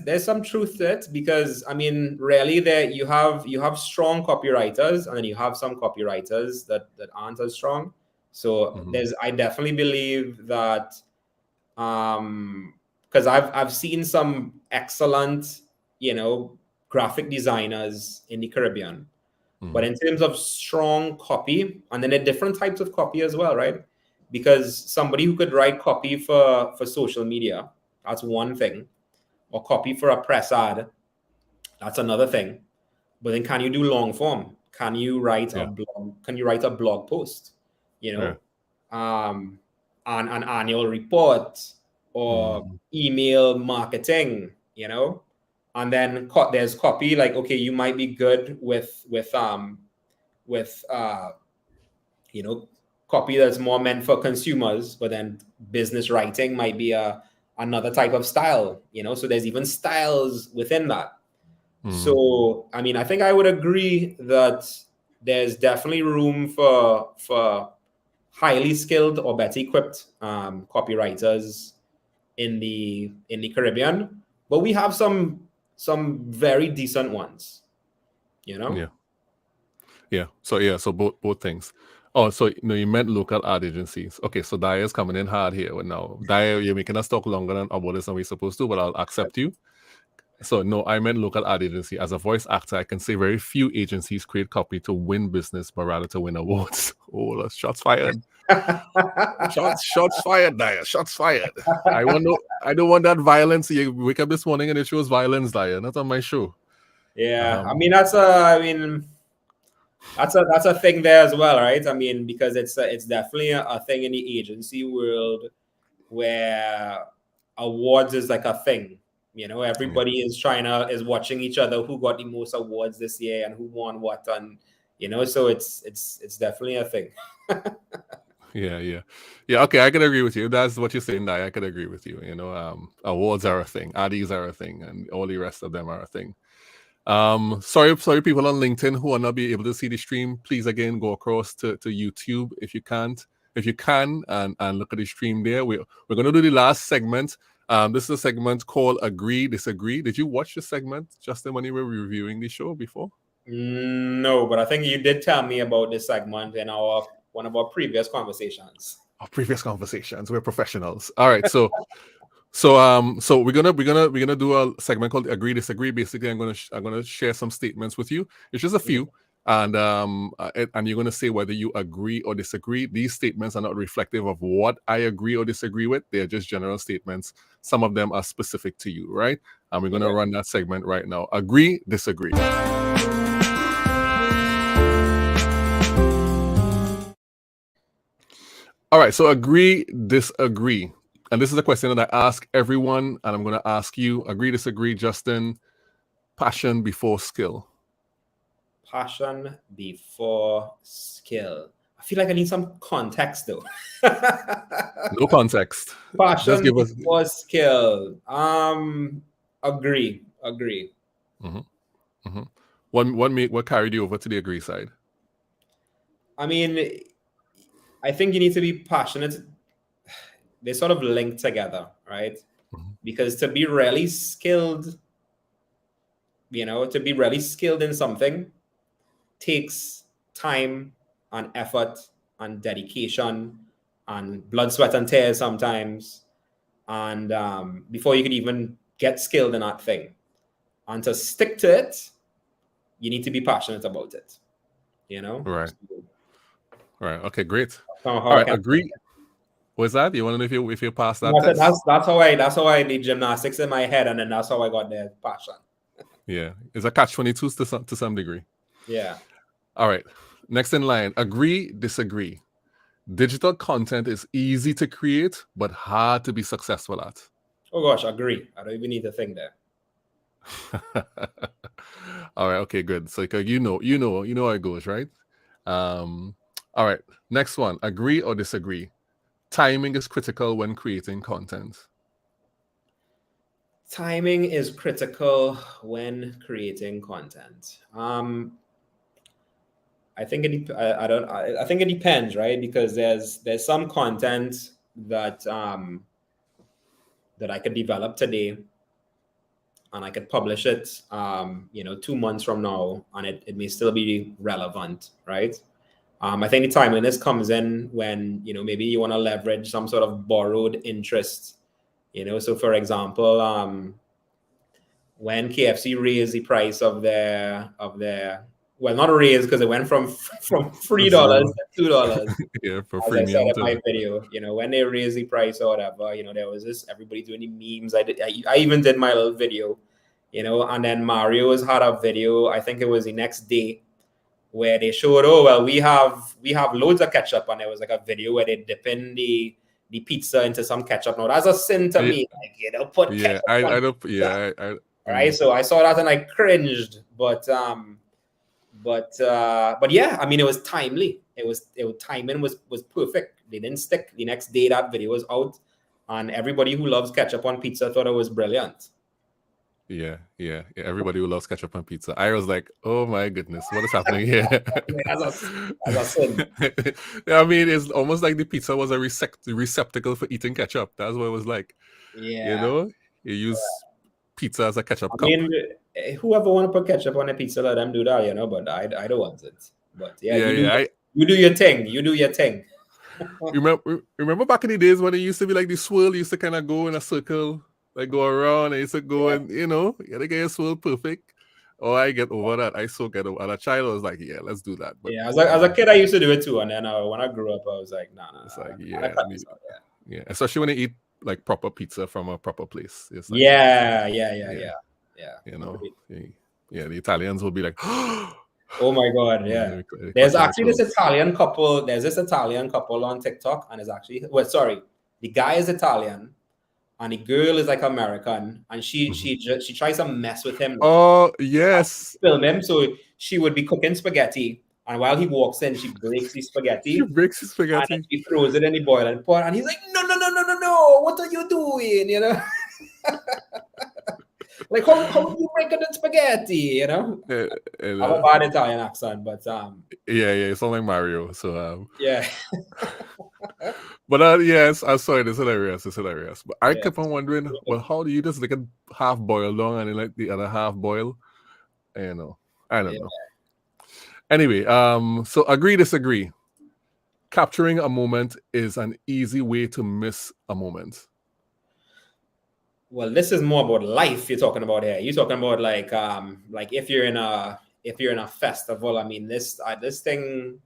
there's some truth to it, because really there you have strong copywriters, and then you have some copywriters that aren't as strong. So I definitely believe that, because I've seen some excellent, graphic designers in the Caribbean. But in terms of strong copy, and then there are different types of copy as well, right? Because somebody who could write copy for social media, that's one thing, or copy for a press ad, that's another thing. But then, can you do long form? Can you write a blog? Can you write a blog post? An annual report, or email marketing, and then there's copy, like, okay, you might be good with copy that's more meant for consumers, but then business writing might be another type of style, so there's even styles within that. So, I mean, I think I would agree that there's definitely room for highly skilled or better equipped copywriters in the Caribbean, but we have some very decent ones, Yeah. So both things. Oh, so you meant local ad agencies. Okay, so Daya's coming in hard here now. Daya, you're making us talk longer than about this than we're supposed to, but I'll accept you. So no, I meant local ad agency. As a voice actor, I can say very few agencies create copy to win business, but rather to win awards. Oh, shots fired. shots fired, Daya. Shots fired. I don't want that violence. You wake up this morning and it shows violence, Daya. Not on my show. Yeah, I mean that's a thing there as well, right? I mean, because it's definitely a thing in the agency world where awards is like a thing. Everybody is watching each other who got the most awards this year and who won what, and so it's definitely a thing. Yeah. Okay, I can agree with you. That's what you're saying. I could agree with you. Awards are a thing, Addies are a thing, and all the rest of them are a thing. Sorry, people on LinkedIn who will not be able to see the stream. Please again go across to YouTube if you can, and look at the stream there. We're going to do the last segment. This is a segment called Agree, Disagree. Did you watch the segment, Justin, when you were reviewing the show before? No, but I think you did tell me about this segment in one of our previous conversations. We're professionals. All right, so we're gonna do a segment called Agree, Disagree. Basically, I'm gonna share some statements with you. It's just a few. And you're going to say whether you agree or disagree. These statements are not reflective of what I agree or disagree with. They're just general statements. Some of them are specific to you, right? And we're going to run that segment right now. Agree, disagree. All right, so agree, disagree. And this is a question that I ask everyone, and I'm going to ask you. Agree, disagree, Justin. Passion before skill. Passion before skill. I feel like I need some context though. No context. Passion before skill. Agree. What carried you over to the agree side? I mean, I think you need to be passionate. They sort of link together, right? Because to be really skilled, in something takes time and effort and dedication and blood, sweat, and tears sometimes. And before you can even get skilled in that thing. And to stick to it, you need to be passionate about it. Right. Okay, great. All right, agree. Was that? You want to know if you pass that test? That's how I did gymnastics in my head, and then that's how I got the passion. Yeah. It's a catch-22 to some degree. Yeah. All right. Next in line, agree, disagree. Digital content is easy to create, but hard to be successful at. Oh gosh, agree. I don't even need to think there. All right. Okay, good. So you know how it goes, right? All right. Next one, agree or disagree. Timing is critical when creating content. Timing is critical when creating content. I think I think it depends, right? Because there's some content that I could develop today, and I could publish it, 2 months from now, and it may still be relevant, right? I think the timeliness comes in when maybe you want to leverage some sort of borrowed interest. So for example, when KFC raised the price of their well, not raised because it went from $3 to $2. Yeah, for as I said in my video, when they raised the price or whatever, there was this everybody doing the memes. I even did my little video, and then Mario's had a video. I think it was the next day where they showed, oh well, we have loads of ketchup, and there was like a video where they dip in the pizza into some ketchup. Now that's a sin to me. Like, put ketchup I don't. Yeah, right. So I saw that and I cringed, but yeah, I mean, it was timely. timing was perfect. They didn't stick. The next day that video was out, and everybody who loves ketchup on pizza thought it was brilliant. Yeah. Everybody who loves ketchup on pizza. I was like, oh my goodness, what is happening here? As a sin. I mean, it's almost like the pizza was a receptacle for eating ketchup. That's what it was like. Yeah. You know, you use pizza as a ketchup cup. I memean, whoever want to put ketchup on a pizza, let them do that, but I don't want it. But you do your thing. You do your thing. remember back in the days when it used to be like the swirl used to kind of go in a circle, like go around, and it used to go and you gotta get your swirl perfect. Oh, I get over that. I so get over. As a child, I was like, yeah, let's do that. But as a kid, I used to do it too, and then when I grew up, I was like, nah. It's like yeah, especially when you eat like proper pizza from a proper place. It's like, yeah. The Italians will be like, oh my god, yeah. There's actually this Italian couple. There's this Italian couple on TikTok, and it's actually the guy is Italian, and the girl is like American, and she tries to mess with him. Oh yes, film him. So she would be cooking spaghetti, and while he walks in, she breaks the spaghetti. And she throws it in the boiling pot, and he's like, no, what are you doing? Like, how are you breaking the spaghetti? I have a bad Italian accent, but it's only Mario. So yeah. But yes, I saw it. It's hilarious. But I kept on wondering, well, how do you just like a half boiled long and then like the other half boil? I don't know. Anyway, so agree, disagree. Capturing a moment is an easy way to miss a moment. Well, this is more about life you're talking about here. You're talking about like if you're in a festival. I mean, this thing,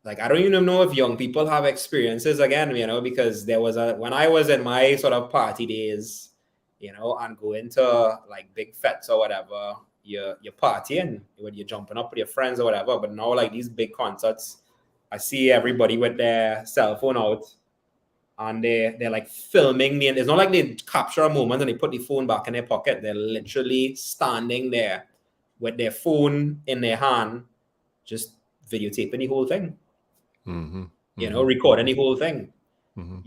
like, I don't even know if young people have experiences again, because there was when I was in my sort of party days, and going to like big fests or whatever, you're partying, you're jumping up with your friends or whatever. But now, like these big concerts, I see everybody with their cell phone out, and they're like filming me. And it's not like they capture a moment and they put the phone back in their pocket. They're literally standing there with their phone in their hand, just videotaping the whole thing. Recording the whole thing.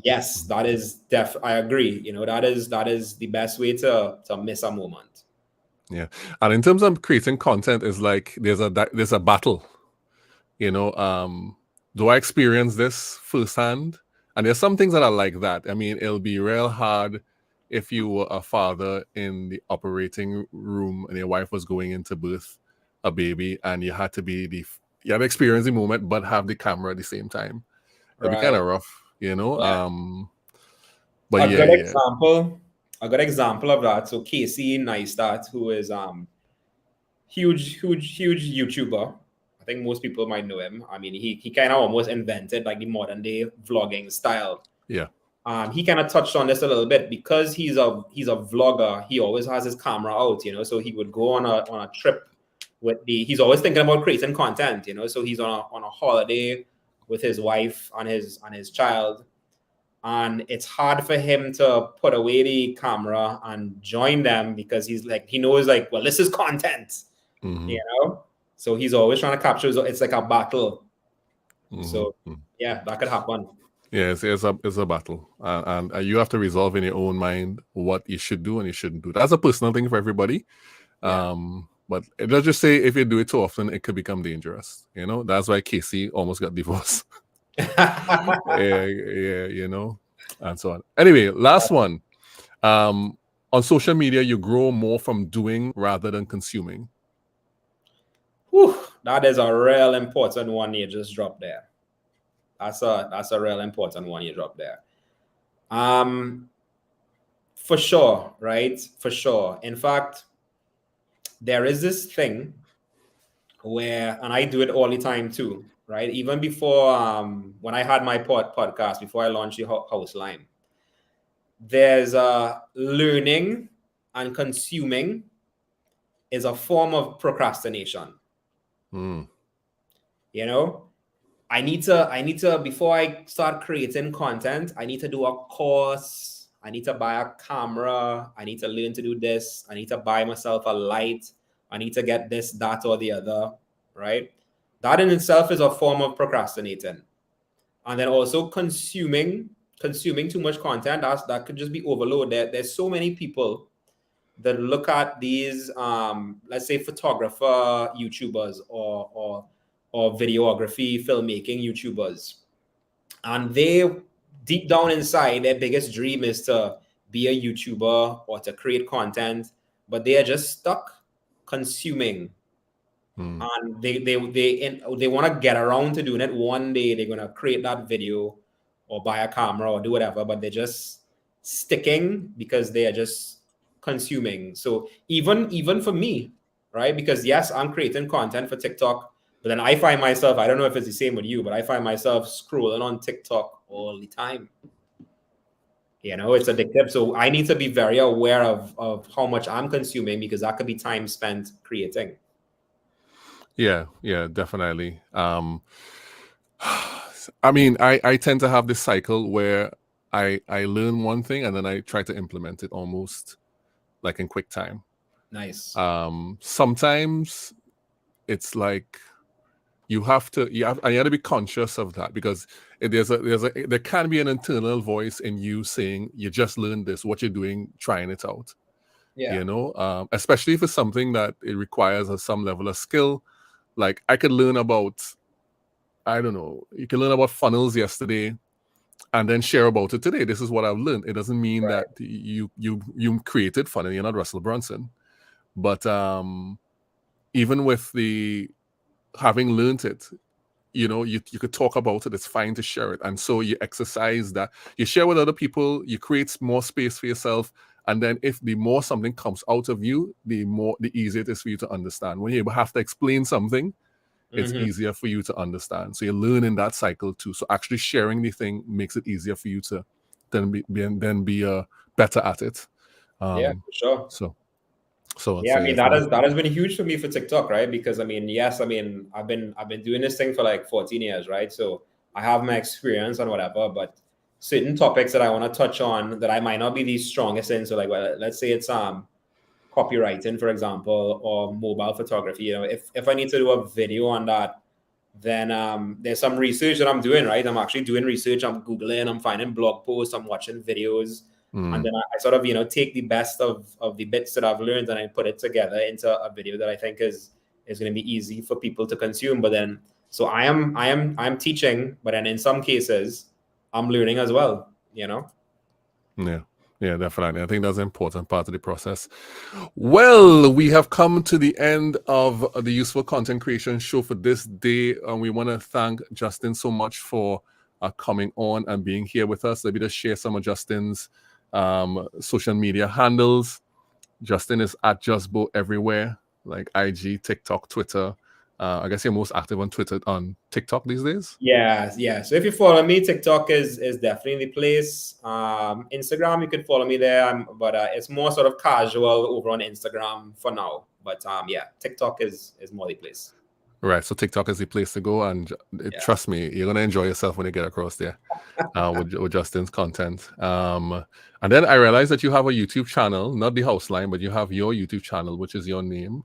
Yes, that is I agree. That is the best way to miss a moment. Yeah, and in terms of creating content, is like there's a battle. Do I experience this firsthand? And there's some things that are like that. I mean, it'll be real hard if you were a father in the operating room and your wife was going in to birth a baby, and you had to be you had to experience the moment but have the camera at the same time. It'd be kind of rough, Yeah. But a good example of that. So Casey Neistat, who is huge YouTuber. I think most people might know him. I mean, he kind of almost invented like the modern day vlogging style. Yeah. He kind of touched on this a little bit because he's a vlogger. He always has his camera out, so he would go on a trip he's always thinking about creating content, so he's on a holiday with his wife and his child, and it's hard for him to put away the camera and join them because he knows like, well, this is content, so he's always trying to capture. It's like a battle. So yeah, that could happen. Yes, it's a battle, and you have to resolve in your own mind what you should do and you shouldn't do. That's a personal thing for everybody. But let's just say if you do it too often, it could become dangerous. That's why Casey almost got divorced. And so on. Anyway, last one. On social media, you grow more from doing rather than consuming. Whew, that is a real important one you just dropped there. That's a real important one you dropped there. For sure, right? For sure. In fact, there is this thing where, and I do it all the time too, right? Even before, when I had my podcast, before I launched the House Lime, there's learning and consuming is a form of procrastination. I need to, before I start creating content, I need to do a course. I need to buy a camera. I need to learn to do this. I need to buy myself a light. I need to get this, that, or the other, right? That in itself is a form of procrastinating. And then also consuming too much content, that could just be overload. There's so many people that look at these let's say photographer YouTubers or videography filmmaking YouTubers, and they deep down inside their biggest dream is to be a YouTuber or to create content, but they are just stuck consuming. And they want to get around to doing it. One day they're going to create that video or buy a camera or do whatever, but they're just sticking because they are just consuming. So even for me, right? Because yes, I'm creating content for TikTok, but then I find myself, I don't know if it's the same with you, but I find myself scrolling on TikTok all the time. It's addictive. So I need to be very aware of how much I'm consuming, because that could be time spent creating. Yeah, definitely. I mean, I tend to have this cycle where I learn one thing and then I try to implement it almost like in quick time. Nice. Sometimes it's like you have to be conscious of that, because there can be an internal voice in you saying you just learned this, what you're doing, trying it out. Yeah. Especially if it's something that it requires some level of skill. Like I could learn about, I don't know, you can learn about funnels yesterday and then share about it today. This is what I've learned. It doesn't mean that you created funnel. You're not Russell Brunson. But even with the having learned it, you could talk about it. It's fine to share it. And so you exercise that. You share with other people. You create more space for yourself. And then if the more something comes out of you, the easier it is for you to understand. When you have to explain something, it's easier for you to understand. So you learn in that cycle too. So actually sharing the thing makes it easier for you to then be better at it. Yeah, for sure. So yeah, I mean that has been huge for me for TikTok, right? Because I've been doing this thing for like 14 years, right? So I have my experience on whatever, but certain topics that I want to touch on that I might not be the strongest in. So like, well, let's say it's copywriting, for example, or mobile photography. If I need to do a video on that, then there's some research that I'm doing, right? I'm actually doing research. I'm Googling, I'm finding blog posts, I'm watching videos. And then I sort of, take the best of the bits that I've learned and I put it together into a video that I think is going to be easy for people to consume. But then, so I'm teaching, but then in some cases, I'm learning as well, Yeah, definitely. I think that's an important part of the process. Well, we have come to the end of the Useful Content Creation Show for this day. And we want to thank Justin so much for coming on and being here with us. Let me just share some of Justin's social media handles. Justin is at JustBo everywhere, like IG, TikTok, Twitter. I guess you're most active on Twitter, on TikTok these days. Yeah. So if you follow me, TikTok is definitely the place. Instagram, you could follow me there, but it's more sort of casual over on Instagram for now. But yeah, TikTok is more the place. Right, so TikTok is the place to go, and trust me, you're gonna enjoy yourself when you get across there with Justin's content. And then I realized that you have a YouTube channel, not the House Line, but you have your YouTube channel, which is your name.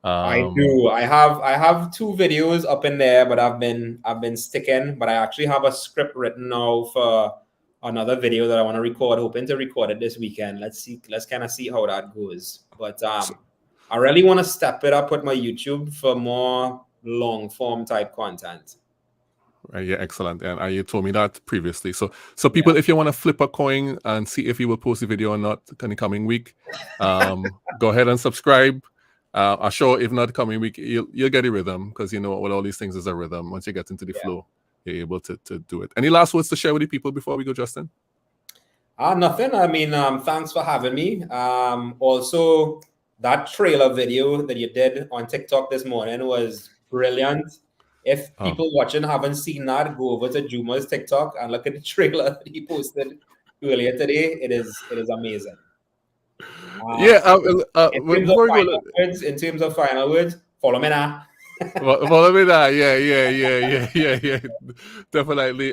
I do. I have 2 videos up in there, but I've been sticking. But I actually have a script written now for another video that I want to record. Hoping to record it this weekend. Let's kind of see how that goes. But I really want to step it up with my YouTube for more long form type content. Yeah, excellent. And you told me that previously. So people, if you want to flip a coin and see if you will post a video or not in the coming week, go ahead and subscribe. I'm sure if not coming week, you'll get a rhythm, because with all these things is a rhythm. Once you get into the flow, you're able to do it. Any last words to share with the people before we go, Justin? Nothing. I mean, thanks for having me. Also, that trailer video that you did on TikTok this morning was brilliant. If people watching haven't seen that, go over to Juma's TikTok and look at the trailer that he posted earlier today. It is amazing. In terms of final words, follow me now. Follow me now. Yeah. Definitely.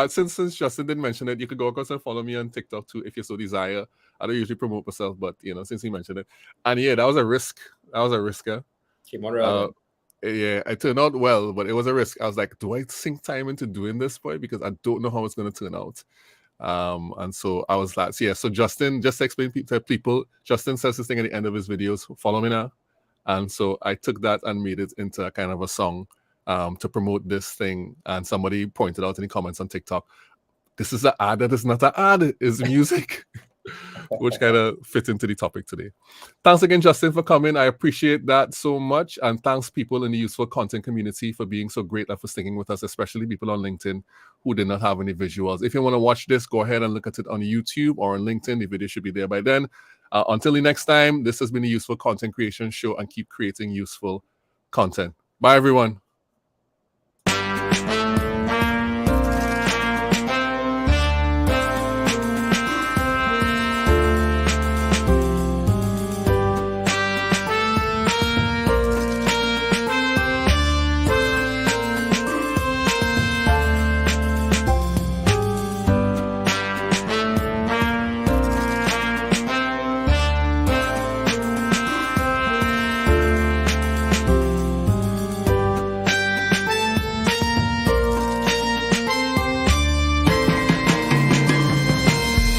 Since Justin didn't mention it, you could go across and follow me on TikTok too if you so desire. I don't usually promote myself, but since he mentioned it, and that was a risk. That was a risker. Came on relevant. Yeah, I turned out well, but it was a risk. I was like, do I sink time into doing this, boy? Because I don't know how it's going to turn out. And so I was like, so yeah, so Justin, just to explain to people, Justin says this thing at the end of his videos, follow me now. And so I took that and made it into a kind of a song to promote this thing. And somebody pointed out in the comments on TikTok, this is an ad that is not an ad, it's music. Which kind of fits into the topic today. Thanks again, Justin, for coming. I appreciate that so much. And thanks, people in the useful content community, for being so great and for sticking with us, especially people on LinkedIn who did not have any visuals. If you want to watch this, go ahead and look at it on YouTube or on LinkedIn. The video should be there by then. Until the next time, this has been the Useful Content Creation Show, and keep creating useful content. Bye, everyone.